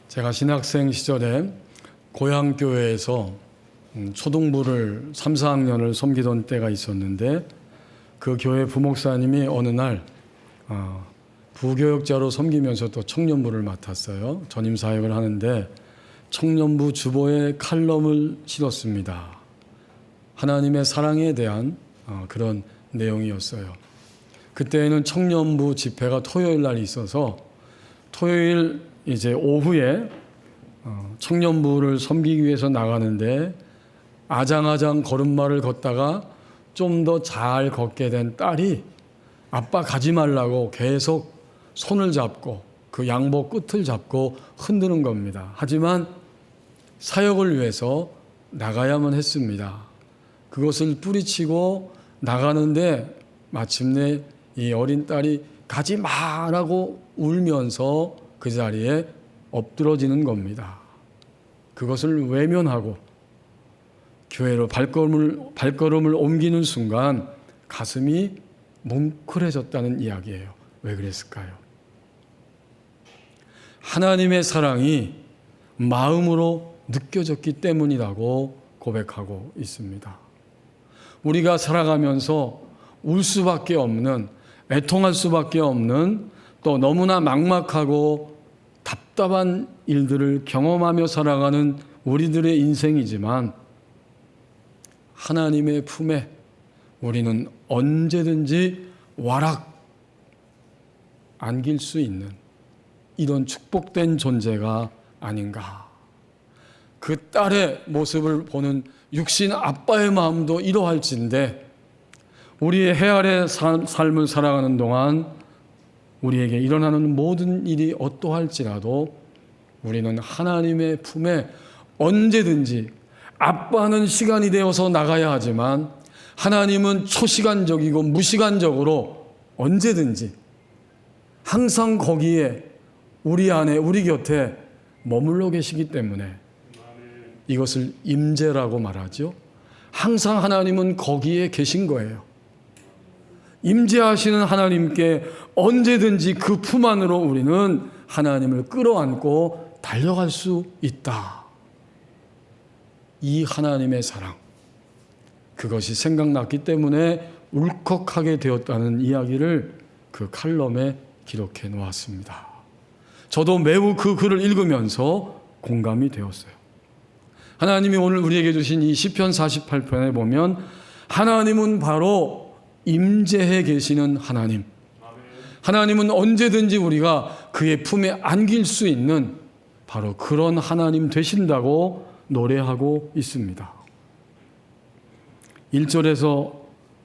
제가 신학생 시절에 고향 교회에서 초등부를 3, 4학년을 섬기던 때가 있었는데, 그 교회 부목사님이 어느 날 부교역자로 섬기면서 또 청년부를 맡았어요. 전임 사역을 하는데 청년부 주보에 칼럼을 실었습니다. 하나님의 사랑에 대한 그런 내용이었어요. 그때는 청년부 집회가 토요일 날 있어서 토요일 이제 오후에 청년부를 섬기기 위해서 나가는데 아장아장 걸음마를 걷다가 좀 더 잘 걷게 된 딸이 아빠 가지 말라고 계속 손을 잡고 그 양복 끝을 잡고 흔드는 겁니다. 하지만 사역을 위해서 나가야만 했습니다. 그것을 뿌리치고 나가는데 마침내 이 어린 딸이 가지 마라고 울면서 그 자리에 엎드러지는 겁니다. 그것을 외면하고 교회로 발걸음을 옮기는 순간 가슴이 뭉클해졌다는 이야기예요. 왜 그랬을까요? 하나님의 사랑이 마음으로 느껴졌기 때문이라고 고백하고 있습니다. 우리가 살아가면서 울 수밖에 없는, 애통할 수밖에 없는, 또 너무나 막막하고 답답한 일들을 경험하며 살아가는 우리들의 인생이지만 하나님의 품에 우리는 언제든지 와락 안길 수 있는 이런 축복된 존재가 아닌가. 그 딸의 모습을 보는 육신 아빠의 마음도 이러할진데 우리의 해아래 삶을 살아가는 동안 우리에게 일어나는 모든 일이 어떠할지라도 우리는 하나님의 품에 언제든지, 아빠는 시간이 되어서 나가야 하지만 하나님은 초시간적이고 무시간적으로 언제든지 항상 거기에 우리 안에, 우리 곁에 머물러 계시기 때문에 이것을 임재라고 말하죠. 항상 하나님은 거기에 계신 거예요. 임재하시는 하나님께 언제든지 그 품 안으로 우리는 하나님을 끌어안고 달려갈 수 있다. 이 하나님의 사랑, 그것이 생각났기 때문에 울컥하게 되었다는 이야기를 그 칼럼에 기록해 놓았습니다. 저도 매우 그 글을 읽으면서 공감이 되었어요. 하나님이 오늘 우리에게 주신 이 시편 48편에 보면 하나님은 바로 임재해 계시는 하나님, 하나님은 언제든지 우리가 그의 품에 안길 수 있는 바로 그런 하나님 되신다고 노래하고 있습니다. 1절에서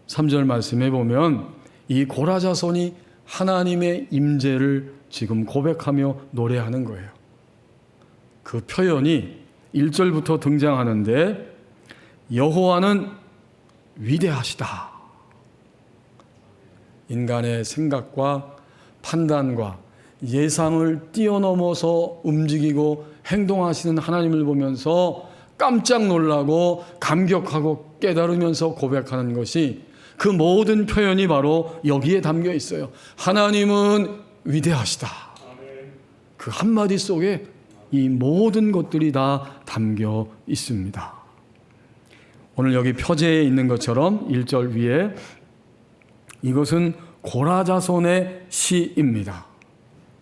3절 말씀에 보면 이 고라자손이 하나님의 임재를 지금 고백하며 노래하는 거예요. 그 표현이 1절부터 등장하는데 여호와는 위대하시다. 인간의 생각과 판단과 예상을 뛰어넘어서 움직이고 행동하시는 하나님을 보면서 깜짝 놀라고 감격하고 깨달으면서 고백하는 것이, 그 모든 표현이 바로 여기에 담겨 있어요. 하나님은 위대하시다. 그 한마디 속에 이 모든 것들이 다 담겨 있습니다. 오늘 여기 표제에 있는 것처럼 1절 위에 이것은 고라자손의 시입니다.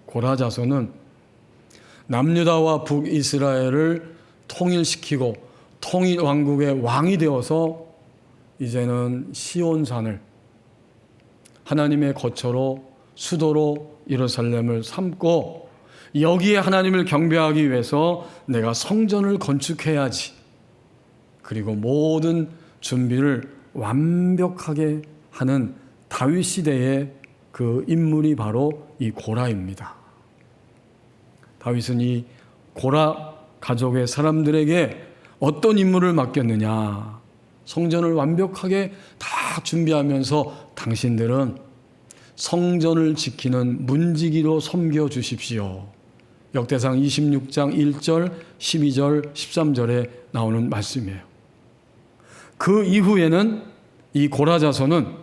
고라자손은 남유다와 북이스라엘을 통일시키고 통일왕국의 왕이 되어서 이제는 시온산을 하나님의 거처로, 수도로 예루살렘을 삼고 여기에 하나님을 경배하기 위해서 내가 성전을 건축해야지, 그리고 모든 준비를 완벽하게 하는 다윗 시대의 그 인물이 바로 이 고라입니다. 다윗은 이 고라 가족의 사람들에게 어떤 임무를 맡겼느냐? 성전을 완벽하게 다 준비하면서 당신들은 성전을 지키는 문지기로 섬겨 주십시오. 역대상 26장 1절, 12절, 13절에 나오는 말씀이에요. 그 이후에는 이 고라자손은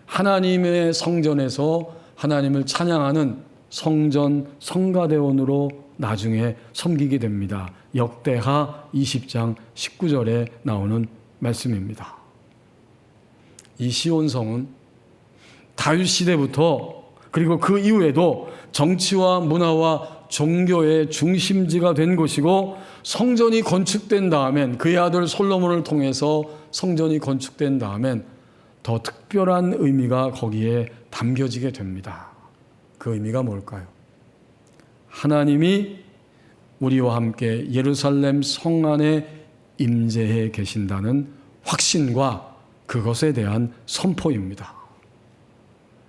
하나님의 성전에서 하나님을 찬양하는 성전 성가대원으로 나중에 섬기게 됩니다. 역대하 20장 19절에 나오는 말씀입니다. 이 시온성은 다윗 시대부터 그리고 그 이후에도 정치와 문화와 종교의 중심지가 된 곳이고, 성전이 건축된 다음엔, 그의 아들 솔로몬을 통해서 성전이 건축된 다음엔 더 특별한 의미가 거기에 담겨지게 됩니다. 그 의미가 뭘까요? 하나님이 우리와 함께 예루살렘 성 안에 임재해 계신다는 확신과 그것에 대한 선포입니다.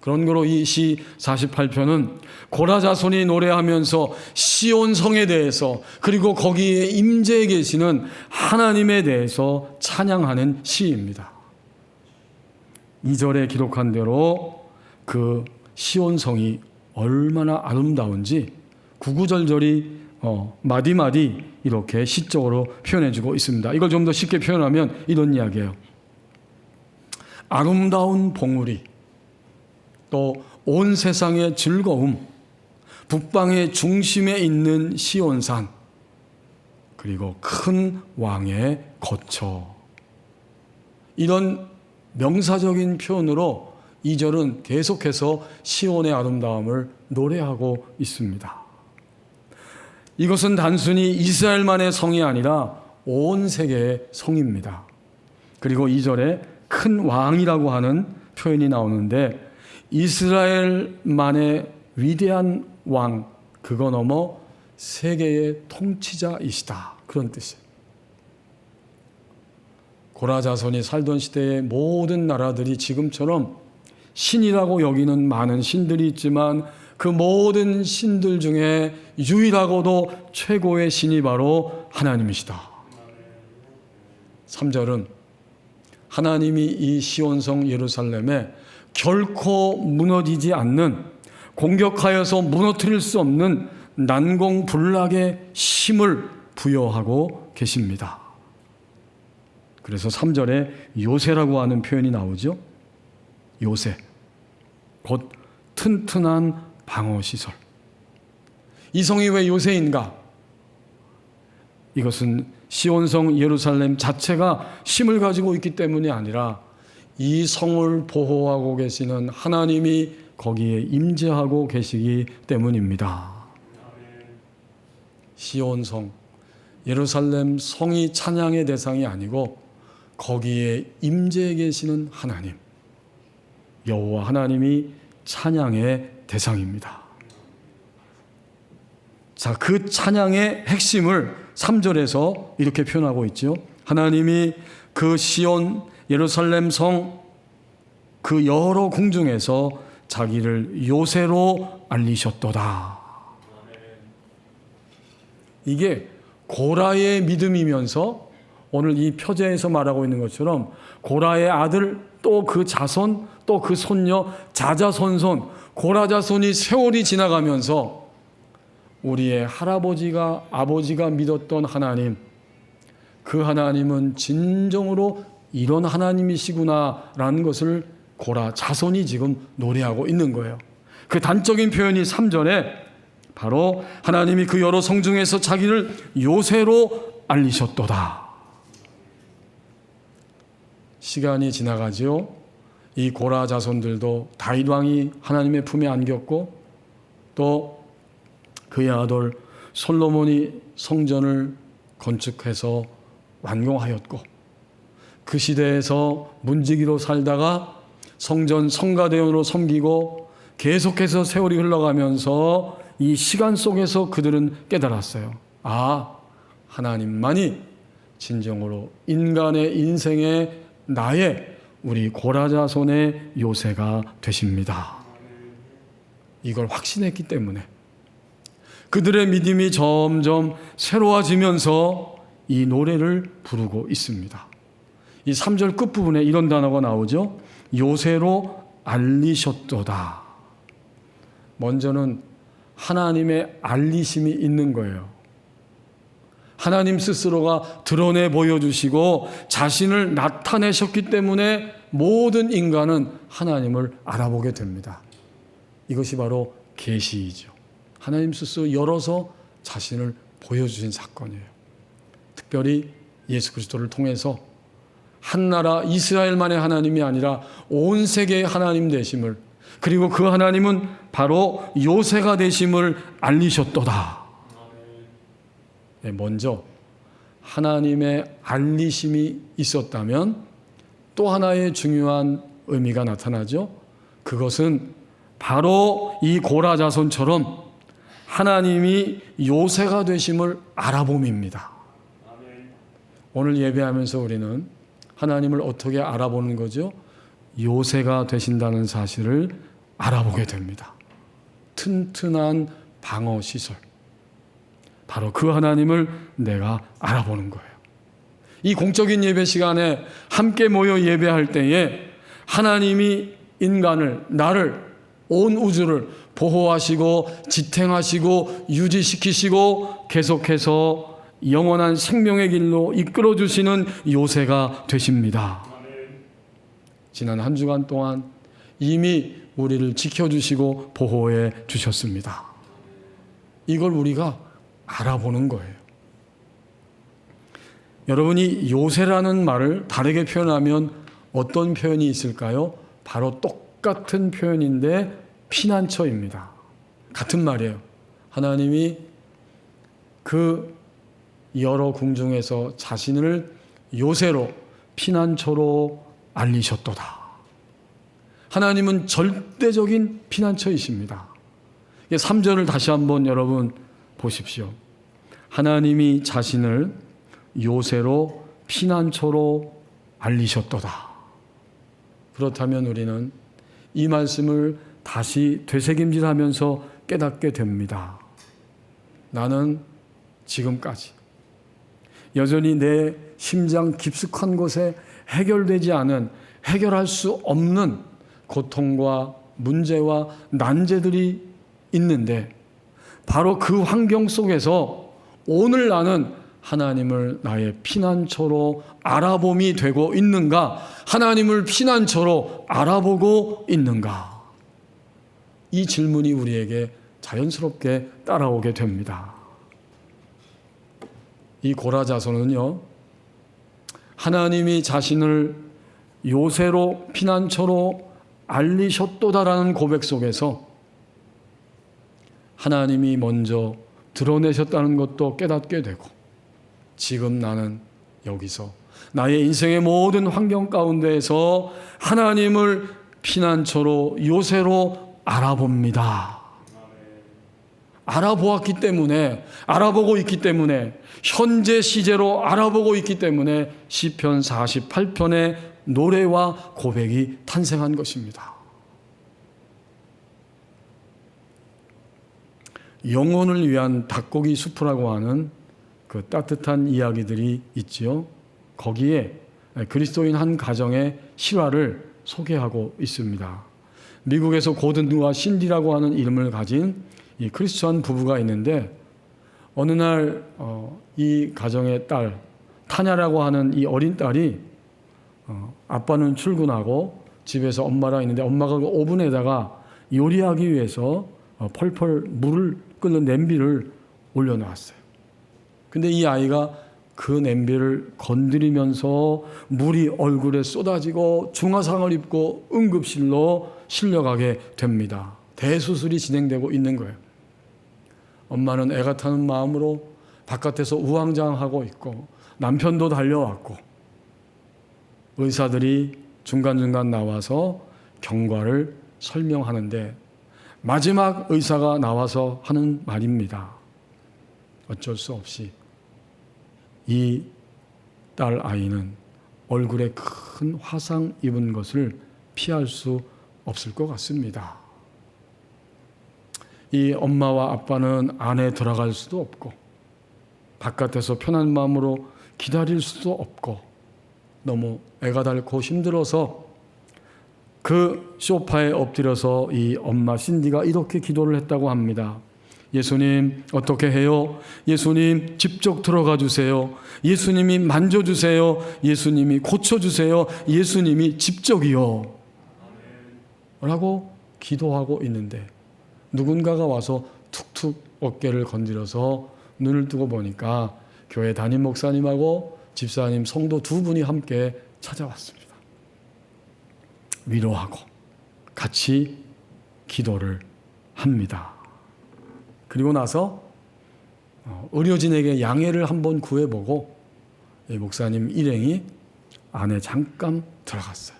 그런 거로 이 시 48편은 고라 자손이 노래하면서 시온성에 대해서, 그리고 거기에 임재해 계시는 하나님에 대해서 찬양하는 시입니다. 2절에 기록한 대로 그 시온성이 얼마나 아름다운지 구구절절히 마디마디 이렇게 시적으로 표현해주고 있습니다. 이걸 좀 더 쉽게 표현하면 이런 이야기예요. 아름다운 봉우리, 또 온 세상의 즐거움, 북방의 중심에 있는 시온산, 그리고 큰 왕의 거처. 이런 명사적인 표현으로 2절은 계속해서 시온의 아름다움을 노래하고 있습니다. 이것은 단순히 이스라엘만의 성이 아니라 온 세계의 성입니다. 그리고 2절에 큰 왕이라고 하는 표현이 나오는데, 이스라엘만의 위대한 왕, 그거 넘어 세계의 통치자이시다, 그런 뜻이에요. 고라 자손이 살던 시대의 모든 나라들이 지금처럼 신이라고 여기는 많은 신들이 있지만, 그 모든 신들 중에 유일하고도 최고의 신이 바로 하나님이시다. 3절은 하나님이 이 시온성 예루살렘에 결코 무너지지 않는, 공격하여서 무너뜨릴 수 없는 난공불락의 힘을 부여하고 계십니다. 그래서 3절에 요새라고 하는 표현이 나오죠. 요새, 곧 튼튼한 방어시설. 이 성이 왜 요새인가? 이것은 시온성 예루살렘 자체가 힘을 가지고 있기 때문이 아니라 이 성을 보호하고 계시는 하나님이 거기에 임재하고 계시기 때문입니다. 시온성, 예루살렘 성이 찬양의 대상이 아니고 거기에 임재해 계시는 하나님, 여호와 하나님이 찬양의 대상입니다. 자, 그 찬양의 핵심을 3절에서 이렇게 표현하고 있죠. 하나님이 그 시온 예루살렘 성 그 여러 궁중에서 자기를 요새로 알리셨도다. 이게 고라의 믿음이면서 오늘 이 표제에서 말하고 있는 것처럼 고라의 아들, 또 그 자손, 또 그 손녀, 자자손손, 고라 자손이 세월이 지나가면서 우리의 할아버지가, 아버지가 믿었던 하나님, 그 하나님은 진정으로 이런 하나님이시구나라는 것을 고라 자손이 지금 노래하고 있는 거예요. 그 단적인 표현이 3절에 바로 하나님이 그 여러 성 중에서 자기를 요새로 알리셨도다. 시간이 지나가죠. 이 고라 자손들도 다윗 왕이 하나님의 품에 안겼고, 또 그의 아들 솔로몬이 성전을 건축해서 완공하였고, 그 시대에서 문지기로 살다가 성전 성가대원으로 섬기고, 계속해서 세월이 흘러가면서 이 시간 속에서 그들은 깨달았어요. 아, 하나님만이 진정으로 인간의 인생에 나의 우리 고라 자손의 요새가 되십니다. 이걸 확신했기 때문에 그들의 믿음이 점점 새로워지면서 이 노래를 부르고 있습니다. 이 3절 끝부분에 이런 단어가 나오죠. 요새로 알리셨도다. 먼저는 하나님의 알리심이 있는 거예요. 하나님 스스로가 드러내 보여주시고 자신을 나타내셨기 때문에 모든 인간은 하나님을 알아보게 됩니다. 이것이 바로 계시이죠. 하나님 스스로 열어서 자신을 보여주신 사건이에요. 특별히 예수 그리스도를 통해서 한 나라 이스라엘만의 하나님이 아니라 온 세계의 하나님 되심을, 그리고 그 하나님은 바로 요새가 되심을 알리셨도다. 먼저 하나님의 알리심이 있었다면 또 하나의 중요한 의미가 나타나죠. 그것은 바로 이 고라 자손처럼 하나님이 요새가 되심을 알아봄입니다. 오늘 예배하면서 우리는 하나님을 어떻게 알아보는 거죠? 요새가 되신다는 사실을 알아보게 됩니다. 튼튼한 방어 시설. 바로 그 하나님을 내가 알아보는 거예요. 이 공적인 예배 시간에 함께 모여 예배할 때에 하나님이 인간을, 나를, 온 우주를 보호하시고 지탱하시고 유지시키시고 계속해서 영원한 생명의 길로 이끌어 주시는 요새가 되십니다. 지난 한 주간 동안 이미 우리를 지켜주시고 보호해 주셨습니다. 이걸 우리가 알아보는 거예요. 여러분이 요새라는 말을 다르게 표현하면 어떤 표현이 있을까요? 바로 똑같은 표현인데 피난처입니다. 같은 말이에요. 하나님이 그 여러 궁중에서 자신을 요새로, 피난처로 알리셨도다. 하나님은 절대적인 피난처이십니다. 3절을 다시 한번 여러분 보십시오. 하나님이 자신을 요새로, 피난처로 알리셨도다. 그렇다면 우리는 이 말씀을 다시 되새김질하면서 깨닫게 됩니다. 나는 지금까지 여전히 내 심장 깊숙한 곳에 해결되지 않은, 해결할 수 없는 고통과 문제와 난제들이 있는데 바로 그 환경 속에서 오늘 나는 하나님을 나의 피난처로 알아봄이 되고 있는가? 하나님을 피난처로 알아보고 있는가? 이 질문이 우리에게 자연스럽게 따라오게 됩니다. 이 고라 자손은요, 하나님이 자신을 요새로, 피난처로 알리셨도다라는 고백 속에서 하나님이 먼저 드러내셨다는 것도 깨닫게 되고, 지금 나는 여기서 나의 인생의 모든 환경 가운데에서 하나님을 피난처로, 요새로 알아봅니다. 알아보았기 때문에, 알아보고 있기 때문에, 현재 시제로 알아보고 있기 때문에 시편 48편의 노래와 고백이 탄생한 것입니다. 영혼을 위한 닭고기 수프라고 하는 그 따뜻한 이야기들이 있지요. 거기에 그리스도인 한 가정의 실화를 소개하고 있습니다. 미국에서 고든과 신디라고 하는 이름을 가진 이 크리스천 부부가 있는데, 어느 날 이 가정의 딸 타냐라고 하는 이 어린 딸이 아빠는 출근하고 집에서 엄마랑 있는데 엄마가 그 오븐에다가 요리하기 위해서 펄펄 물을 끓는 냄비를 올려놓았어요. 근데 이 아이가 그 냄비를 건드리면서 물이 얼굴에 쏟아지고 중화상을 입고 응급실로 실려가게 됩니다. 대수술이 진행되고 있는 거예요. 엄마는 애가 타는 마음으로 바깥에서 우왕좌왕하고 있고, 남편도 달려왔고, 의사들이 중간중간 나와서 경과를 설명하는데 마지막 의사가 나와서 하는 말입니다. 어쩔 수 없이 이 딸 아이는 얼굴에 큰 화상 입은 것을 피할 수 없을 것 같습니다. 이 엄마와 아빠는 안에 들어갈 수도 없고, 바깥에서 편한 마음으로 기다릴 수도 없고, 너무 애가 닳고 힘들어서 그 소파에 엎드려서 이 엄마 신디가 이렇게 기도를 했다고 합니다. 예수님, 어떻게 해요? 예수님, 직접 들어가 주세요. 예수님이 만져주세요. 예수님이 고쳐주세요. 예수님이 직접이요. 라고 기도하고 있는데 누군가가 와서 툭툭 어깨를 건드려서 눈을 뜨고 보니까 교회 담임 목사님하고 집사님, 성도 두 분이 함께 찾아왔습니다. 위로하고 같이 기도를 합니다. 그리고 나서 의료진에게 양해를 한번 구해보고 이 목사님 일행이 안에 잠깐 들어갔어요.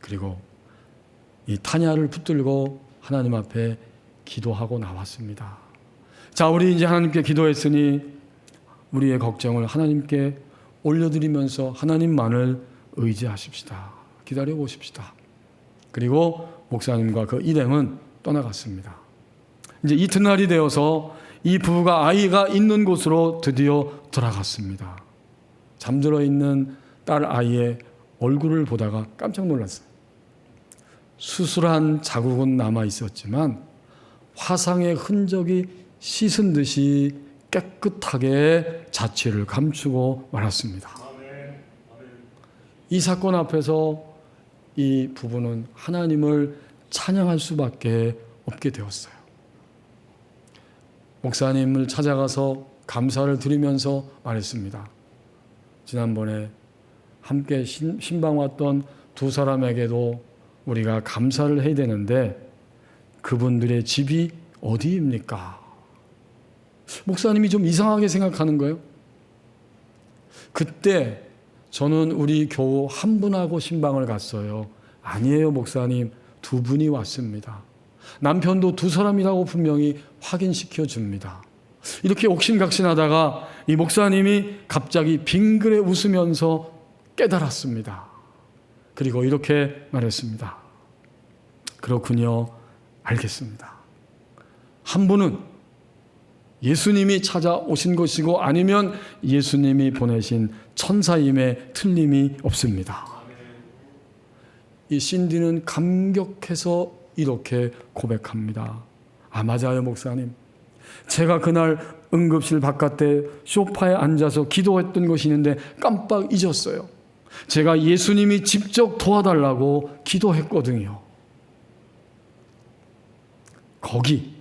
그리고 이 탄야를 붙들고 하나님 앞에 기도하고 나왔습니다. 자, 우리 이제 하나님께 기도했으니 우리의 걱정을 하나님께 올려드리면서 하나님만을 의지하십시다. 기다려 보십시다. 그리고 목사님과 그 일행은 떠나갔습니다. 이제 이튿날이 되어서 이 부부가 아이가 있는 곳으로 드디어 돌아갔습니다. 잠들어 있는 딸 아이의 얼굴을 보다가 깜짝 놀랐어요. 수술한 자국은 남아 있었지만 화상의 흔적이 씻은 듯이 깨끗하게 자취를 감추고 말았습니다. 이 사건 앞에서 이 부부는 하나님을 찬양할 수밖에 없게 되었어요. 목사님을 찾아가서 감사를 드리면서 말했습니다. 지난번에 함께 신방 왔던 두 사람에게도 우리가 감사를 해야 되는데 그분들의 집이 어디입니까? 목사님이 좀 이상하게 생각하는 거예요. 그때 저는 우리 교우 한 분하고 신방을 갔어요. 아니에요, 목사님. 두 분이 왔습니다. 남편도 두 사람이라고 분명히 확인시켜 줍니다. 이렇게 옥신각신하다가 이 목사님이 갑자기 빙그레 웃으면서 깨달았습니다. 그리고 이렇게 말했습니다. 그렇군요. 알겠습니다. 한 분은 예수님이 찾아오신 것이고 아니면 예수님이 보내신 천사임에 틀림이 없습니다. 이 신디는 감격해서 이렇게 고백합니다. 아, 맞아요, 목사님. 제가 그날 응급실 바깥에 소파에 앉아서 기도했던 것이 있는데 깜빡 잊었어요. 제가 예수님이 직접 도와달라고 기도했거든요. 거기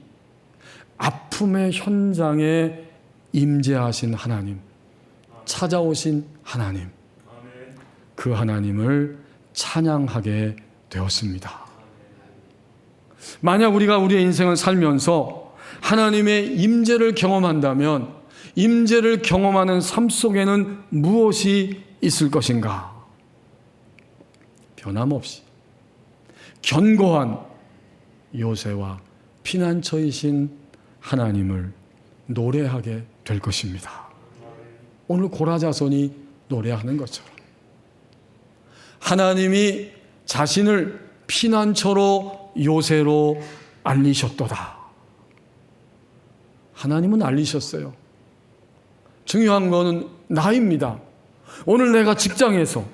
아픔의 현장에 임재하신 하나님, 찾아오신 하나님, 그 하나님을 찬양하게 되었습니다. 만약 우리가 우리의 인생을 살면서 하나님의 임재를 경험한다면 임재를 경험하는 삶 속에는 무엇이 있을 것인가? 변함없이 견고한 요새와 피난처이신 하나님을 노래하게 될 것입니다. 오늘 고라자손이 노래하는 것처럼 하나님이 자신을 피난처로 요새로 알리셨도다. 하나님은 알리셨어요. 중요한 것은 나입니다. 오늘 내가 직장에서,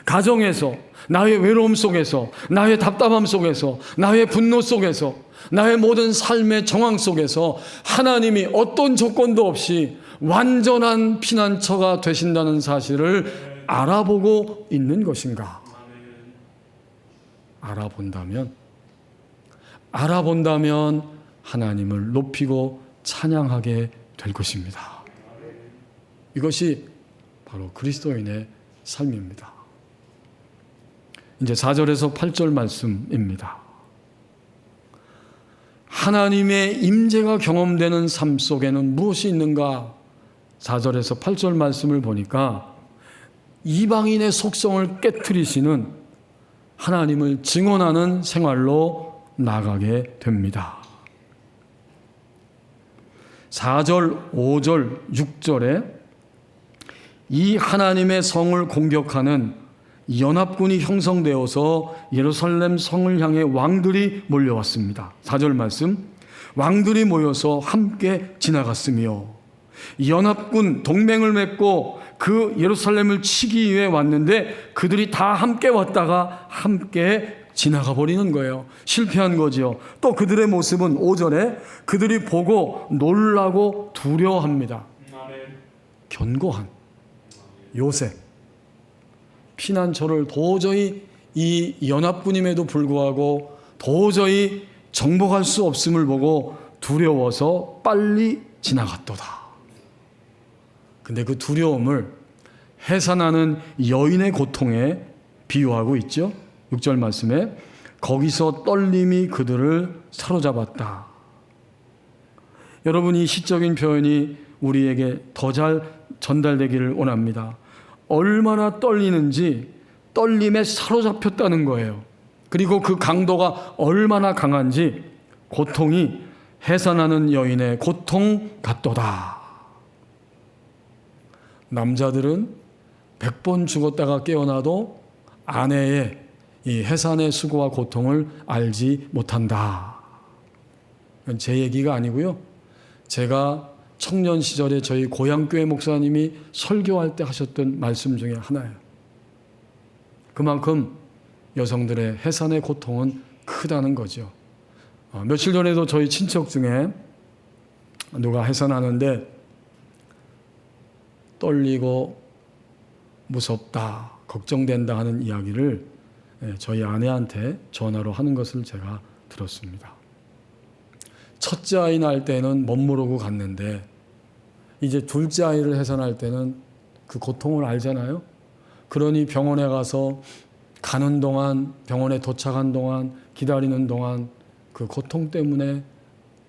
가정에서, 나의 외로움 속에서, 나의 답답함 속에서, 나의 분노 속에서, 나의 모든 삶의 정황 속에서 하나님이 어떤 조건도 없이 완전한 피난처가 되신다는 사실을 알아보고 있는 것인가? 알아본다면 하나님을 높이고 찬양하게 될 것입니다. 이것이 바로 그리스도인의 삶입니다. 이제 4절에서 8절 말씀입니다. 하나님의 임재가 경험되는 삶 속에는 무엇이 있는가? 4절에서 8절 말씀을 보니까 이방인의 속성을 깨트리시는 하나님을 증언하는 생활로 나가게 됩니다. 4절, 5절, 6절에 이 하나님의 성을 공격하는 연합군이 형성되어서 예루살렘 성을 향해 왕들이 몰려왔습니다. 4절 말씀, 왕들이 모여서 함께 지나갔으며 연합군 동맹을 맺고 그 예루살렘을 치기 위해 왔는데 그들이 다 함께 왔다가 함께 지나가 버리는 거예요. 실패한 거죠. 또 그들의 모습은 5절에 그들이 보고 놀라고 두려워합니다. 견고한 요셉, 피난처를 도저히 이 연합군임에도 불구하고 도저히 정복할 수 없음을 보고 두려워서 빨리 지나갔도다. 근데 그 두려움을 해산하는 여인의 고통에 비유하고 있죠. 6절 말씀에 거기서 떨림이 그들을 사로잡았다. 여러분, 이 시적인 표현이 우리에게 더 잘 전달되기를 원합니다. 얼마나 떨리는지 떨림에 사로잡혔다는 거예요. 그리고 그 강도가 얼마나 강한지 고통이 해산하는 여인의 고통 같도다. 남자들은 100번 죽었다가 깨어나도 아내의 이 해산의 수고와 고통을 알지 못한다. 제 얘기가 아니고요. 제가 청년 시절에 저희 고향교회 목사님이 설교할 때 하셨던 말씀 중에 하나예요. 그만큼 여성들의 해산의 고통은 크다는 거죠. 며칠 전에도 저희 친척 중에 누가 해산하는데 떨리고 무섭다, 걱정된다 하는 이야기를 저희 아내한테 전화로 하는 것을 제가 들었습니다. 첫째 아이 낳을 때는 멋모르고 갔는데 이제 둘째 아이를 해산할 때는 그 고통을 알잖아요. 그러니 병원에 가서 가는 동안, 병원에 도착한 동안, 기다리는 동안 그 고통 때문에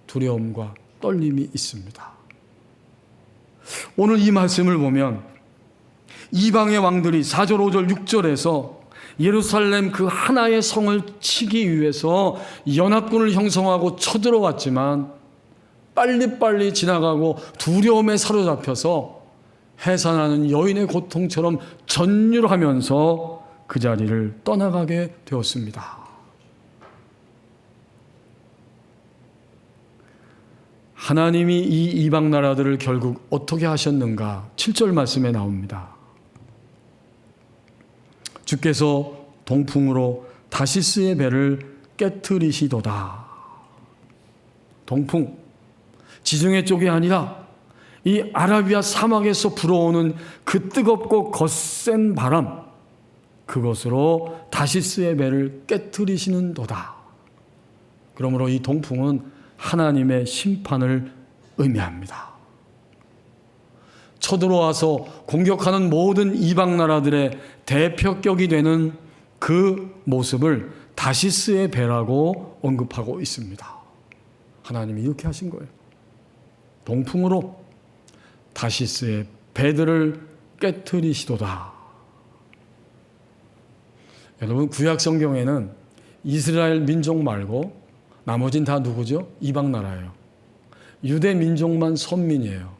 두려움과 떨림이 있습니다. 오늘 이 말씀을 보면 이방의 왕들이 4절, 5절, 6절에서 예루살렘 그 하나의 성을 치기 위해서 연합군을 형성하고 쳐들어왔지만 빨리빨리 지나가고 두려움에 사로잡혀서 해산하는 여인의 고통처럼 전율하면서 그 자리를 떠나가게 되었습니다. 하나님이 이 이방 나라들을 결국 어떻게 하셨는가? 7절 말씀에 나옵니다. 주께서 동풍으로 다시스의 배를 깨트리시도다. 동풍, 지중해 쪽이 아니라 이 아라비아 사막에서 불어오는 그 뜨겁고 거센 바람, 그것으로 다시스의 배를 깨트리시는도다. 그러므로 이 동풍은 하나님의 심판을 의미합니다. 쳐들어와서 공격하는 모든 이방 나라들의 대표격이 되는 그 모습을 다시스의 배라고 언급하고 있습니다. 하나님이 이렇게 하신 거예요. 동풍으로 다시스의 배들을 깨트리시도다. 여러분, 구약 성경에는 이스라엘 민족 말고 나머진 다 누구죠? 이방 나라예요. 유대 민족만 선민이에요.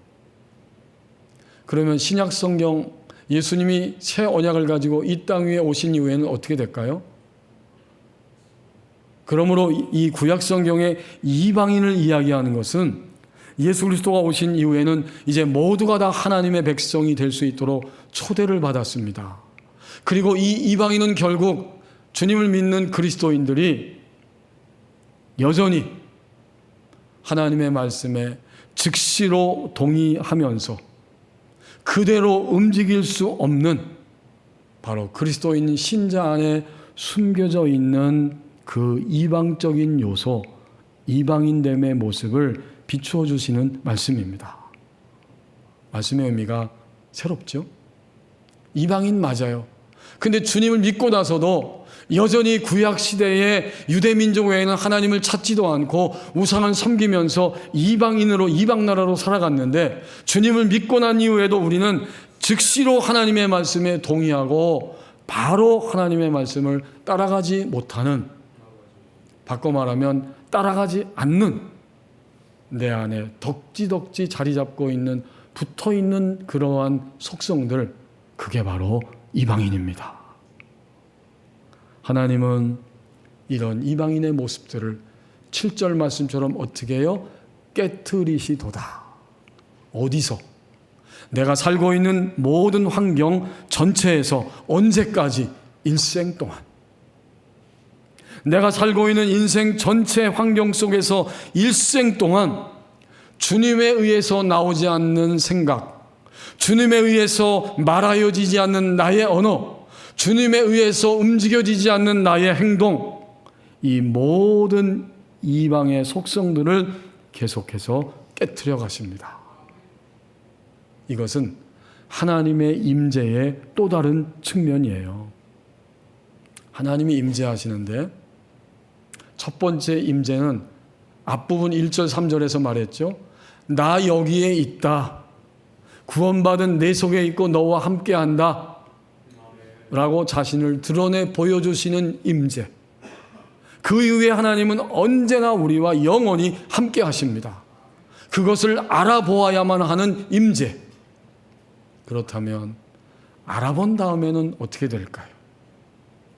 그러면 신약 성경 예수님이 새 언약을 가지고 이 땅 위에 오신 이후에는 어떻게 될까요? 그러므로 이 구약 성경의 이방인을 이야기하는 것은 예수 그리스도가 오신 이후에는 이제 모두가 다 하나님의 백성이 될 수 있도록 초대를 받았습니다. 그리고 이 이방인은 결국 주님을 믿는 그리스도인들이 여전히 하나님의 말씀에 즉시로 동의하면서 그대로 움직일 수 없는 바로 그리스도인 신자 안에 숨겨져 있는 그 이방적인 요소, 이방인됨의 모습을 비추어 주시는 말씀입니다. 말씀의 의미가 새롭죠? 이방인 맞아요. 근데 주님을 믿고 나서도 여전히 구약 시대의 유대 민족 외에는 하나님을 찾지도 않고 우상을 섬기면서 이방인으로 이방 나라로 살아갔는데 주님을 믿고 난 이후에도 우리는 즉시로 하나님의 말씀에 동의하고 바로 하나님의 말씀을 따라가지 못하는, 바꿔 말하면 따라가지 않는, 내 안에 덕지덕지 자리 잡고 있는, 붙어 있는 그러한 속성들, 그게 바로 이방인입니다. 하나님은 이런 이방인의 모습들을 7절 말씀처럼 어떻게 해요? 깨트리시도다. 어디서? 내가 살고 있는 모든 환경 전체에서 언제까지? 일생 동안. 내가 살고 있는 인생 전체 환경 속에서 일생 동안 주님에 의해서 나오지 않는 생각, 주님에 의해서 말하여지지 않는 나의 언어, 주님에 의해서 움직여지지 않는 나의 행동, 이 모든 이방의 속성들을 계속해서 깨트려 가십니다. 이것은 하나님의 임재의 또 다른 측면이에요. 하나님이 임재하시는데 첫 번째 임재는 앞부분 1절 3절에서 말했죠. 나 여기에 있다. 구원받은 내 속에 있고 너와 함께한다. 라고 자신을 드러내 보여주시는 임재. 그 이후에 하나님은 언제나 우리와 영원히 함께 하십니다. 그것을 알아보아야만 하는 임재. 그렇다면 알아본 다음에는 어떻게 될까요?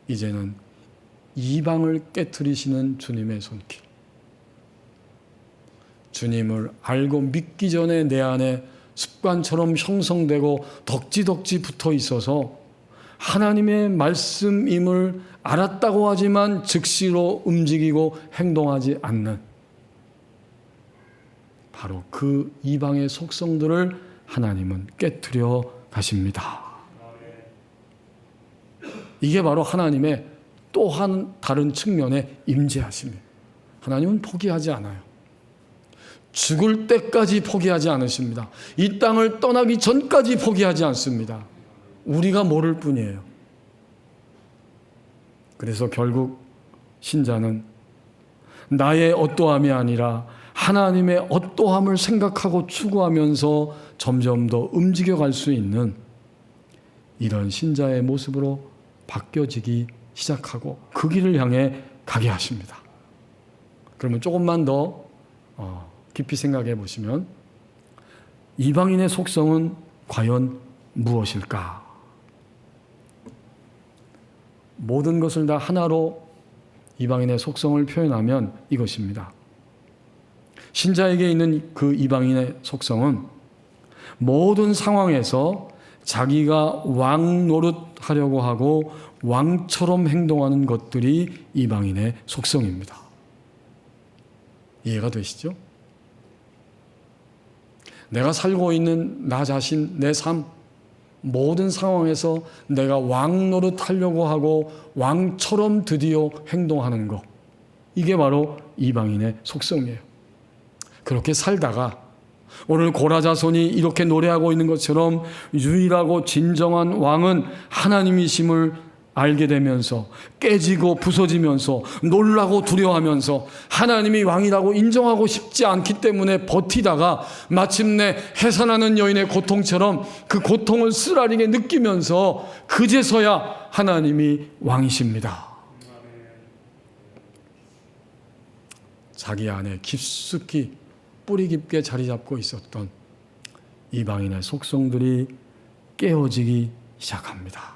이제는 이방을 깨트리시는 주님의 손길. 주님을 알고 믿기 전에 내 안에 습관처럼 형성되고 덕지덕지 붙어 있어서 하나님의 말씀임을 알았다고 하지만 즉시로 움직이고 행동하지 않는 바로 그 이방의 속성들을 하나님은 깨트려 가십니다. 이게 바로 하나님의 또 한 다른 측면의 임재하심입니다. 하나님은 포기하지 않아요. 죽을 때까지 포기하지 않으십니다. 이 땅을 떠나기 전까지 포기하지 않습니다. 우리가 모를 뿐이에요. 그래서 결국 신자는 나의 어떠함이 아니라 하나님의 어떠함을 생각하고 추구하면서 점점 더 움직여갈 수 있는 이런 신자의 모습으로 바뀌어지기 시작하고 그 길을 향해 가게 하십니다. 그러면 조금만 더 깊이 생각해 보시면 이방인의 속성은 과연 무엇일까? 모든 것을 다 하나로 이방인의 속성을 표현하면 이것입니다. 신자에게 있는 그 이방인의 속성은 모든 상황에서 자기가 왕 노릇하려고 하고 왕처럼 행동하는 것들이 이방인의 속성입니다. 이해가 되시죠? 내가 살고 있는 나 자신, 내 삶, 모든 상황에서 내가 왕 노릇하려고 하고 왕처럼 드디어 행동하는 것. 이게 바로 이방인의 속성이에요. 그렇게 살다가 오늘 고라자손이 이렇게 노래하고 있는 것처럼 유일하고 진정한 왕은 하나님이심을 알게 되면서 깨지고 부서지면서 놀라고 두려워하면서 하나님이 왕이라고 인정하고 싶지 않기 때문에 버티다가 마침내 해산하는 여인의 고통처럼 그 고통을 쓰라리게 느끼면서 그제서야 하나님이 왕이십니다. 자기 안에 깊숙이 뿌리 깊게 자리 잡고 있었던 이방인의 속성들이 깨어지기 시작합니다.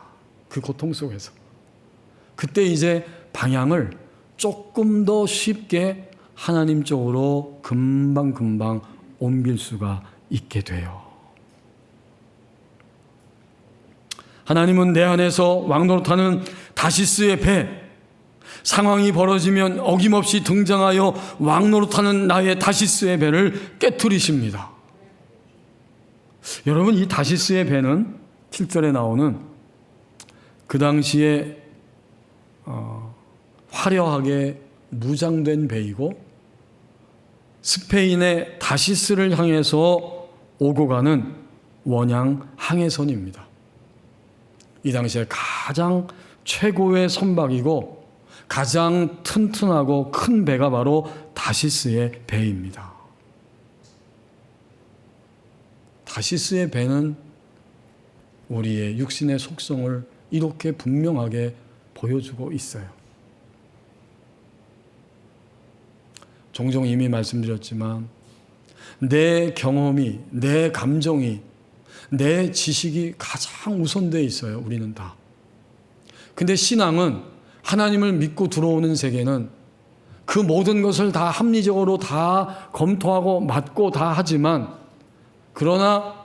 그 고통 속에서. 그때 이제 방향을 조금 더 쉽게 하나님 쪽으로 금방금방 옮길 수가 있게 돼요. 하나님은 내 안에서 왕노릇하는 다시스의 배, 상황이 벌어지면 어김없이 등장하여 왕노릇하는 나의 다시스의 배를 깨트리십니다. 여러분, 이 다시스의 배는 7절에 나오는 그 당시에 화려하게 무장된 배이고 스페인의 다시스를 향해서 오고 가는 원양 항해선입니다. 이 당시에 가장 최고의 선박이고 가장 튼튼하고 큰 배가 바로 다시스의 배입니다. 다시스의 배는 우리의 육신의 속성을 이렇게 분명하게 보여주고 있어요. 종종 이미 말씀드렸지만 내 경험이, 내 감정이, 내 지식이 가장 우선되어 있어요. 우리는 다. 근데 신앙은 하나님을 믿고 들어오는 세계는 그 모든 것을 다 합리적으로 다 검토하고 맞고 다 하지만 그러나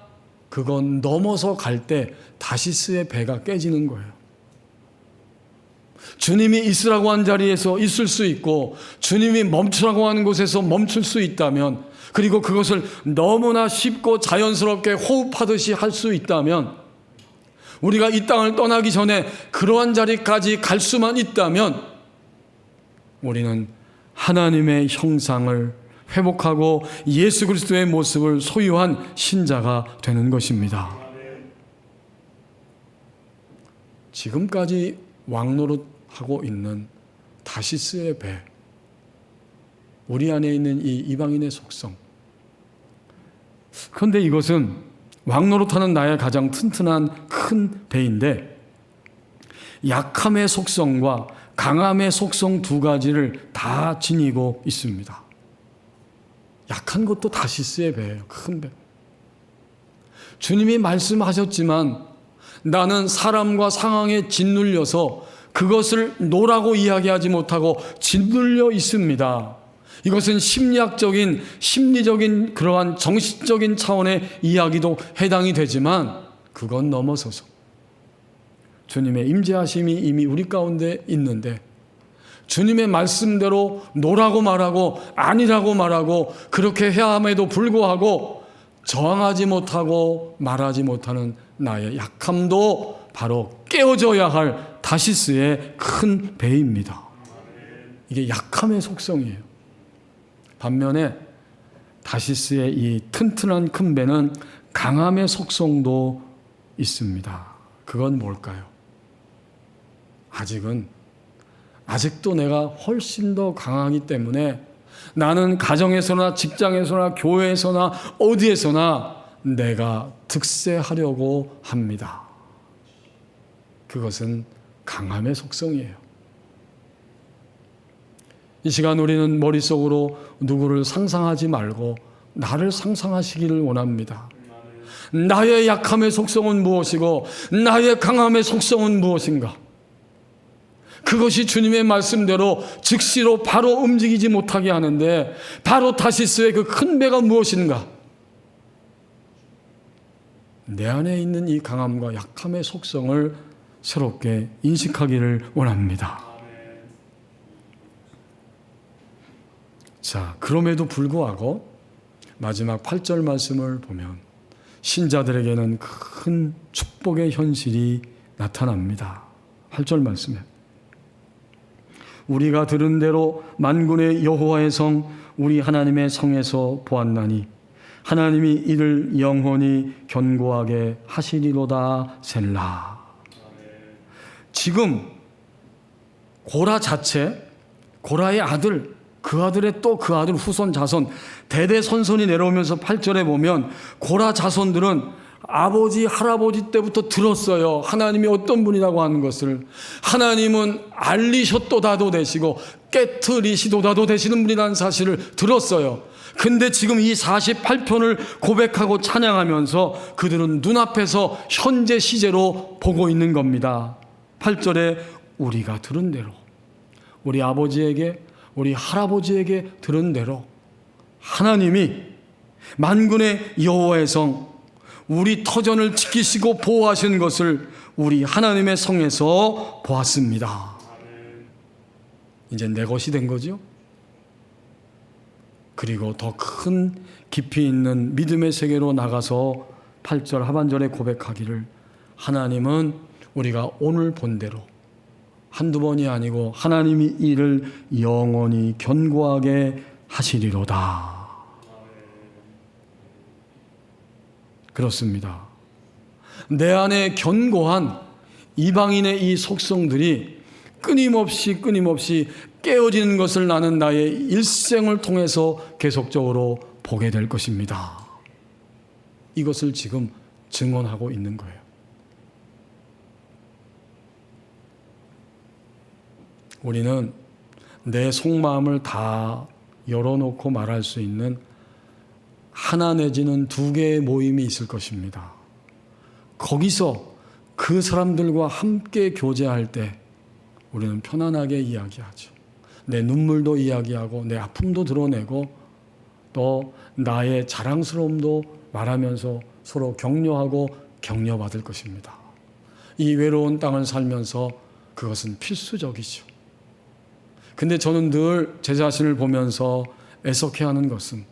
그건 넘어서 갈 때 다시스의 배가 깨지는 거예요. 주님이 있으라고 한 자리에서 있을 수 있고 주님이 멈추라고 하는 곳에서 멈출 수 있다면 그리고 그것을 너무나 쉽고 자연스럽게 호흡하듯이 할 수 있다면 우리가 이 땅을 떠나기 전에 그러한 자리까지 갈 수만 있다면 우리는 하나님의 형상을 회복하고 예수 그리스도의 모습을 소유한 신자가 되는 것입니다. 지금까지 왕노릇하고 있는 다시스의 배, 우리 안에 있는 이 이방인의 속성. 그런데 이것은 왕노릇하는 나의 가장 튼튼한 큰 배인데 약함의 속성과 강함의 속성 두 가지를 다 지니고 있습니다. 약한 것도 다시스의 배예요. 큰 배. 주님이 말씀하셨지만 나는 사람과 상황에 짓눌려서 그것을 노라고 이야기하지 못하고 짓눌려 있습니다. 이것은 심리학적인, 심리적인 그러한 정신적인 차원의 이야기도 해당이 되지만 그건 넘어서서 주님의 임재하심이 이미 우리 가운데 있는데 주님의 말씀대로 노라고 말하고 아니라고 말하고 그렇게 해야 함에도 불구하고 저항하지 못하고 말하지 못하는 나의 약함도 바로 깨어져야 할 다시스의 큰 배입니다. 이게 약함의 속성이에요. 반면에 다시스의 이 튼튼한 큰 배는 강함의 속성도 있습니다. 그건 뭘까요? 아직도 내가 훨씬 더 강하기 때문에 나는 가정에서나 직장에서나 교회에서나 어디에서나 내가 득세하려고 합니다. 그것은 강함의 속성이에요. 이 시간 우리는 머릿속으로 누구를 상상하지 말고 나를 상상하시기를 원합니다. 나의 약함의 속성은 무엇이고 나의 강함의 속성은 무엇인가? 그것이 주님의 말씀대로 즉시로 바로 움직이지 못하게 하는데 바로 다시스의 그 큰 배가 무엇인가? 내 안에 있는 이 강함과 약함의 속성을 새롭게 인식하기를 원합니다. 자, 그럼에도 불구하고 마지막 8절 말씀을 보면 신자들에게는 큰 축복의 현실이 나타납니다. 8절 말씀에 우리가 들은 대로 만군의 여호와의 성 우리 하나님의 성에서 보았나니 하나님이 이를 영원히 견고하게 하시리로다 셀라. 지금 고라 자체, 고라의 아들, 그 아들의 또 그 아들 후손 자손 대대손손이 내려오면서 8절에 보면 고라 자손들은 아버지 할아버지 때부터 들었어요. 하나님이 어떤 분이라고 하는 것을. 하나님은 알리셨도다도 되시고 깨트리시도다도 되시는 분이라는 사실을 들었어요. 근데 지금 이 48편을 고백하고 찬양하면서 그들은 눈앞에서 현재 시제로 보고 있는 겁니다. 8절에 우리가 들은 대로, 우리 아버지에게 우리 할아버지에게 들은 대로 하나님이 만군의 여호와의 성 우리 터전을 지키시고 보호하신 것을 우리 하나님의 성에서 보았습니다. 이제 내 것이 된 거죠. 그리고 더 큰 깊이 있는 믿음의 세계로 나가서 8절 하반절에 고백하기를 하나님은 우리가 오늘 본 대로 한두 번이 아니고 하나님이 이를 영원히 견고하게 하시리로다. 그렇습니다. 내 안에 견고한 이방인의 이 속성들이 끊임없이 깨어지는 것을 나는 나의 일생을 통해서 계속적으로 보게 될 것입니다. 이것을 지금 증언하고 있는 거예요. 우리는 내 속마음을 다 열어놓고 말할 수 있는 하나 내지는 두 개의 모임이 있을 것입니다. 거기서 그 사람들과 함께 교제할 때 우리는 편안하게 이야기하죠. 내 눈물도 이야기하고 내 아픔도 드러내고 또 나의 자랑스러움도 말하면서 서로 격려하고 격려받을 것입니다. 이 외로운 땅을 살면서 그것은 필수적이죠. 근데 저는 늘 제 자신을 보면서 애석해하는 것은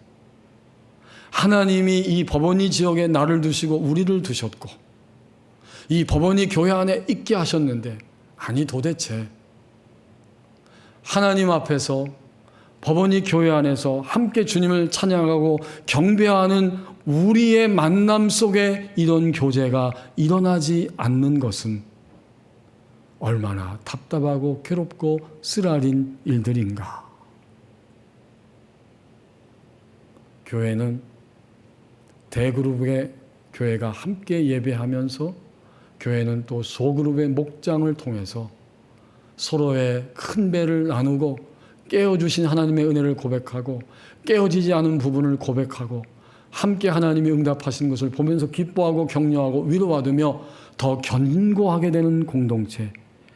하나님이 이 버버니 지역에 나를 두시고 우리를 두셨고 이 버버니 교회 안에 있게 하셨는데 아니 도대체 하나님 앞에서 버버니 교회 안에서 함께 주님을 찬양하고 경배하는 우리의 만남 속에 이런 교제가 일어나지 않는 것은 얼마나 답답하고 괴롭고 쓰라린 일들인가. 교회는 대그룹의 교회가 함께 예배하면서 교회는 또 소그룹의 목장을 통해서 서로의 큰 배를 나누고 깨어주신 하나님의 은혜를 고백하고 깨어지지 않은 부분을 고백하고 함께 하나님이 응답하신 것을 보면서 기뻐하고 격려하고 위로받으며 더 견고하게 되는 공동체,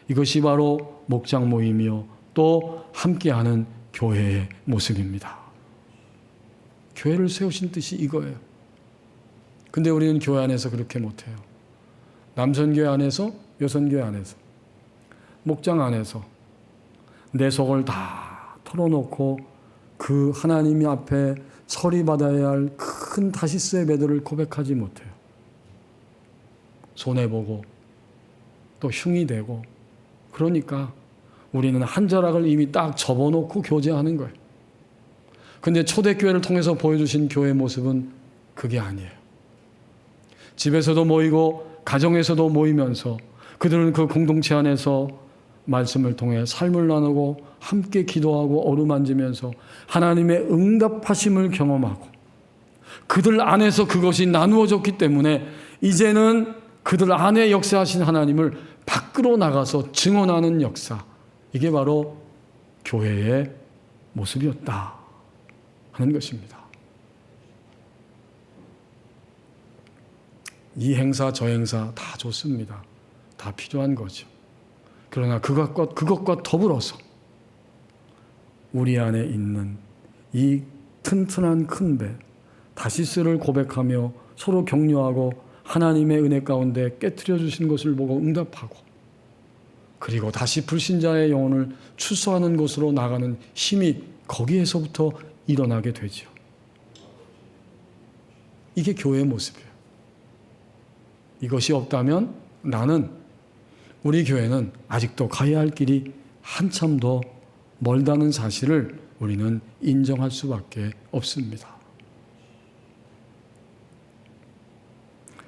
이것이 바로 목장 모임이요 또 함께하는 교회의 모습입니다. 교회를 세우신 뜻이 이거예요. 근데 우리는 교회 안에서 그렇게 못해요. 남선교회 안에서, 여선교회 안에서, 목장 안에서 내 속을 다 털어놓고 그 하나님 앞에 서리받아야 할 큰 다시스의 배들을 고백하지 못해요. 손해보고 또 흉이 되고, 그러니까 우리는 한 자락을 이미 딱 접어놓고 교제하는 거예요. 근데 초대교회를 통해서 보여주신 교회의 모습은 그게 아니에요. 집에서도 모이고 가정에서도 모이면서 그들은 그 공동체 안에서 말씀을 통해 삶을 나누고 함께 기도하고 어루만지면서 하나님의 응답하심을 경험하고, 그들 안에서 그것이 나누어졌기 때문에 이제는 그들 안에 역사하신 하나님을 밖으로 나가서 증언하는 역사, 이게 바로 교회의 모습이었다 하는 것입니다. 이 행사 저 행사 다 좋습니다. 다 필요한 거죠. 그러나 그것과 더불어서 우리 안에 있는 이 튼튼한 큰 배 다시스를 고백하며 서로 격려하고 하나님의 은혜 가운데 깨트려 주신 것을 보고 응답하고, 그리고 다시 불신자의 영혼을 추수하는 곳으로 나가는 힘이 거기에서부터 일어나게 되죠. 이게 교회의 모습이에요. 이것이 없다면 우리 교회는 아직도 가야 할 길이 한참 더 멀다는 사실을 우리는 인정할 수밖에 없습니다.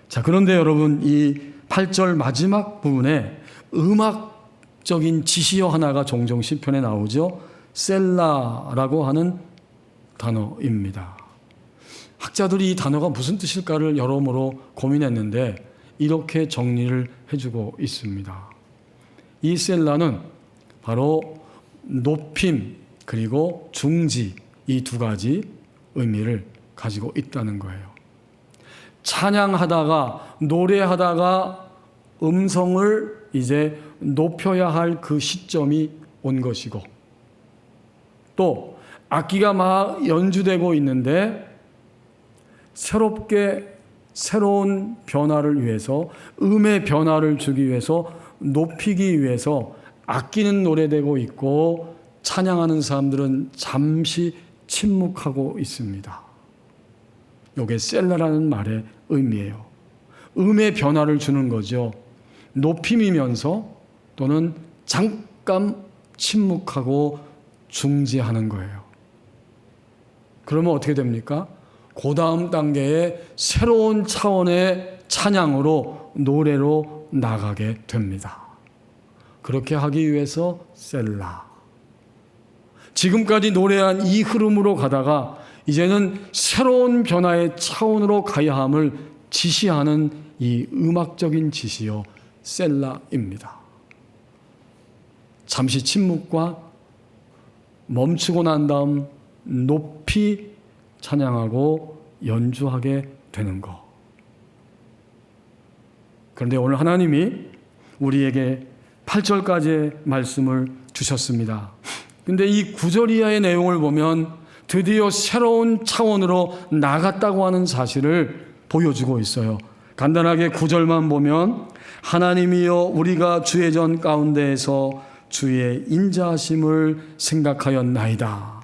자, 그런데 여러분, 이 8절 마지막 부분에 음악적인 지시어 하나가 종종 시편에 나오죠. 셀라라고 하는 단어입니다. 학자들이 이 단어가 무슨 뜻일까를 여러모로 고민했는데 이렇게 정리를 해주고 있습니다. 이 셀라는 바로 높임 그리고 중지, 이 두 가지 의미를 가지고 있다는 거예요. 찬양하다가 노래하다가 음성을 이제 높여야 할 그 시점이 온 것이고, 또 악기가 막 연주되고 있는데 새로운 변화를 위해서, 음의 변화를 주기 위해서, 높이기 위해서 악기는 노래되고 있고 찬양하는 사람들은 잠시 침묵하고 있습니다. 이게 셀라라는 말의 의미예요. 음의 변화를 주는 거죠. 높임이면서 또는 잠깐 침묵하고 중지하는 거예요. 그러면 어떻게 됩니까? 그 다음 단계의 새로운 차원의 찬양으로, 노래로 나가게 됩니다. 그렇게 하기 위해서 셀라. 지금까지 노래한 이 흐름으로 가다가 이제는 새로운 변화의 차원으로 가야 함을 지시하는 이 음악적인 지시요 셀라입니다. 잠시 침묵과 멈추고 난 다음 높이 찬양하고 연주하게 되는 것. 그런데 오늘 하나님이 우리에게 8절까지의 말씀을 주셨습니다. 근데 이 9절 이하의 내용을 보면 드디어 새로운 차원으로 나갔다고 하는 사실을 보여주고 있어요. 간단하게 9절만 보면 하나님이여 우리가 주의 전 가운데에서 주의 인자하심을 생각하였나이다.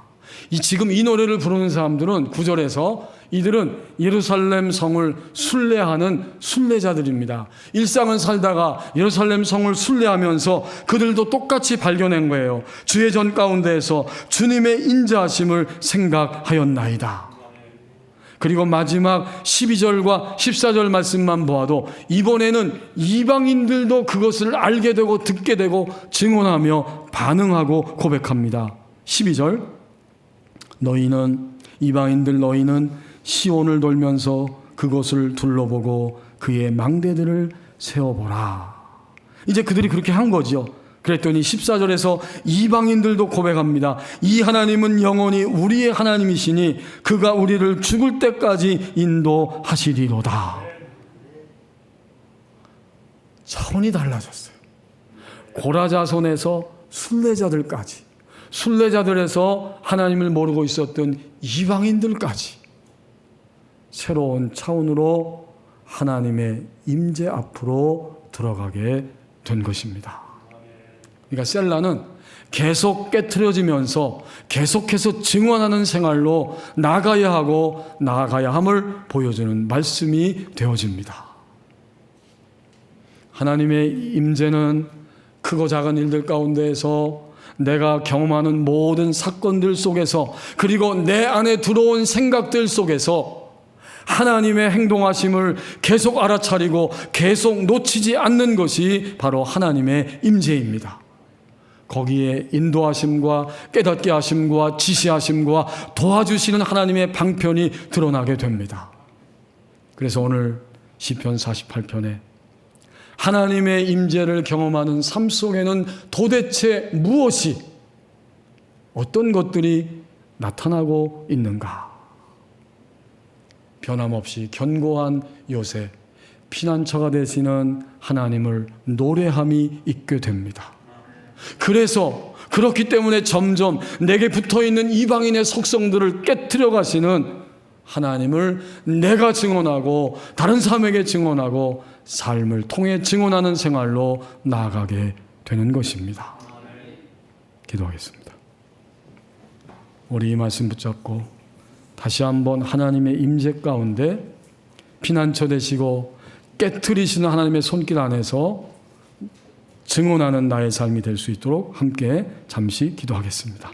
지금 이 노래를 부르는 사람들은 9절에서 이들은 예루살렘 성을 순례하는 순례자들입니다. 일상을 살다가 예루살렘 성을 순례하면서 그들도 똑같이 발견한 거예요. 주의 전 가운데에서 주님의 인자하심을 생각하였나이다. 그리고 마지막 12절과 14절 말씀만 보아도 이번에는 이방인들도 그것을 알게 되고 듣게 되고 증언하며 반응하고 고백합니다. 12절, 이방인들 너희는 시온을 돌면서 그곳을 둘러보고 그의 망대들을 세워보라. 이제 그들이 그렇게 한 거죠. 그랬더니 14절에서 이방인들도 고백합니다. 이 하나님은 영원히 우리의 하나님이시니 그가 우리를 죽을 때까지 인도하시리로다. 차원이 달라졌어요. 고라 자손에서 순례자들까지, 순례자들에서 하나님을 모르고 있었던 이방인들까지 새로운 차원으로 하나님의 임재 앞으로 들어가게 된 것입니다. 그러니까 셀라는 계속 깨트려지면서 계속해서 증언하는 생활로 나가야 하고 나아가야 함을 보여주는 말씀이 되어집니다. 하나님의 임재는 크고 작은 일들 가운데에서 내가 경험하는 모든 사건들 속에서, 그리고 내 안에 들어온 생각들 속에서 하나님의 행동하심을 계속 알아차리고 계속 놓치지 않는 것이 바로 하나님의 임재입니다. 거기에 인도하심과 깨닫게 하심과 지시하심과 도와주시는 하나님의 방편이 드러나게 됩니다. 그래서 오늘 시편 48편에 하나님의 임재를 경험하는 삶 속에는 도대체 무엇이, 어떤 것들이 나타나고 있는가? 변함없이 견고한 요새, 피난처가 되시는 하나님을 노래함이 있게 됩니다. 그렇기 때문에 점점 내게 붙어있는 이방인의 속성들을 깨트려 가시는 하나님을 내가 증언하고 다른 사람에게 증언하고 삶을 통해 증언하는 생활로 나아가게 되는 것입니다. 기도하겠습니다. 우리 이 말씀 붙잡고 다시 한번 하나님의 임재 가운데 피난처 되시고 깨트리시는 하나님의 손길 안에서 증언하는 나의 삶이 될 수 있도록 함께 잠시 기도하겠습니다.